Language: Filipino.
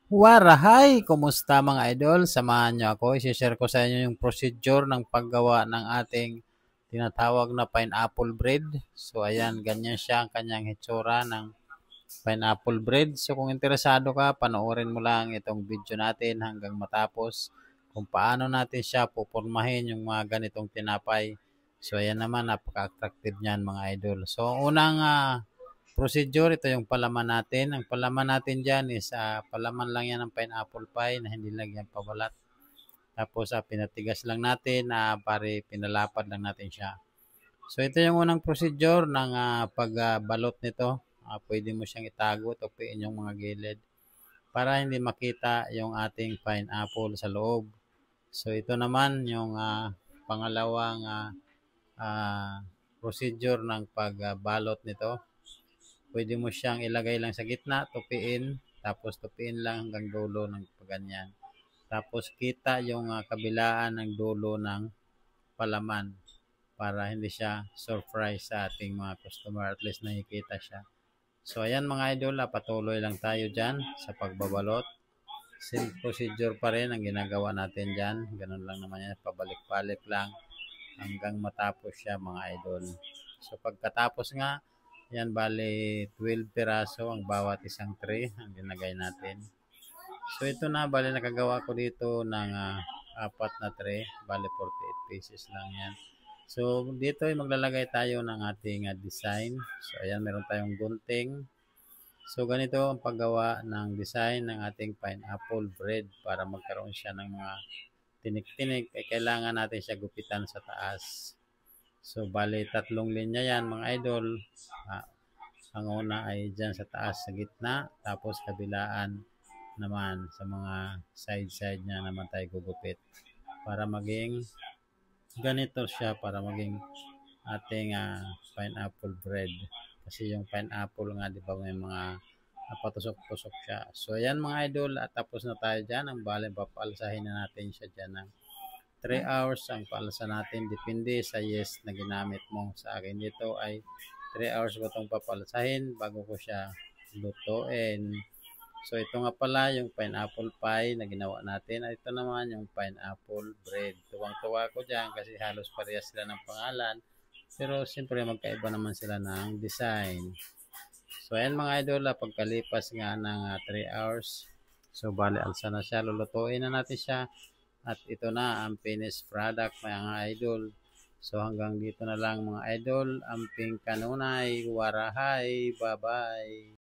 Warahay! Kumusta mga idol? Samahan niyo ako. I-share ko sa inyo yung procedure ng paggawa ng ating tinatawag na pineapple bread. So ayan, ganyan siya ang kanyang hitsura ng pineapple bread. So kung interesado ka, panoorin mo lang itong video natin hanggang matapos kung paano natin siya pupurmahin yung mga ganitong tinapay. So ayan naman, napaka-attractive niyan mga idol. So unang procedure, ito yung palaman natin. Ang palaman natin dyan is palaman lang yan ng pineapple pie na hindi lagyan pabalat. Tapos pinatigas lang natin na pare pinalapad lang natin siya. So ito yung unang procedure ng pagbalot nito. Pwede mo siyang itago, tupiin yung mga gilid para hindi makita yung ating pineapple sa loob. So ito naman yung pangalawang procedure ng pagbalot nito. Pwede mo siyang ilagay lang sa gitna, tupiin, tapos tupiin lang hanggang dulo ng ganyan. Tapos kita yung kabilaan ng dulo ng palaman para hindi siya surprise sa ating mga customer. At least nakikita siya. So ayan mga idol, patuloy lang tayo dyan sa pagbabalot. Same procedure pa rin ang ginagawa natin dyan. Ganun lang naman yan, pabalik-balik lang hanggang matapos siya mga idol. So pagkatapos nga, yan bali 12 piraso ang bawat isang tray ang ginagay natin. So ito na, bali nakagawa ko dito ng apat na tray, bali 48 pieces lang yan. So dito ay maglalagay tayo ng ating design. So ayan, meron tayong gunting. So ganito ang paggawa ng design ng ating pineapple bread para magkaroon siya ng mga tinik-tinik. Kailangan natin siya gupitan sa taas. So bali tatlong linya yan mga idol. Ang una ay dyan sa taas sa gitna, tapos kabilaan naman sa mga side-side niya naman tayo gugupit para maging ganito siya, para maging ating pineapple bread. Kasi yung pineapple nga, di ba, may mga patusok-tusok siya. So, ayan mga idol, at tapos na tayo dyan. Ang bali, papalsahin na natin siya dyan ng 3 hours ang paalsa natin. Depende sa yes na ginamit mo. Sa akin dito ay 3 hours ko itong papalsahin bago ko siya lutuin. So ito nga pala yung pineapple pie na ginawa natin. At ito naman yung pineapple bread. Tuwang-tuwa ko dyan kasi halos parehas sila ng pangalan. Pero siyempre magkaiba naman sila ng design. So ayan mga idol, pagkalipas nga ng 3 hours, so bali alsa na siya, lulutuin na natin siya. At ito na ang finished product mga idol. So hanggang dito na lang mga idol, amping kanunay, warahay, bye-bye.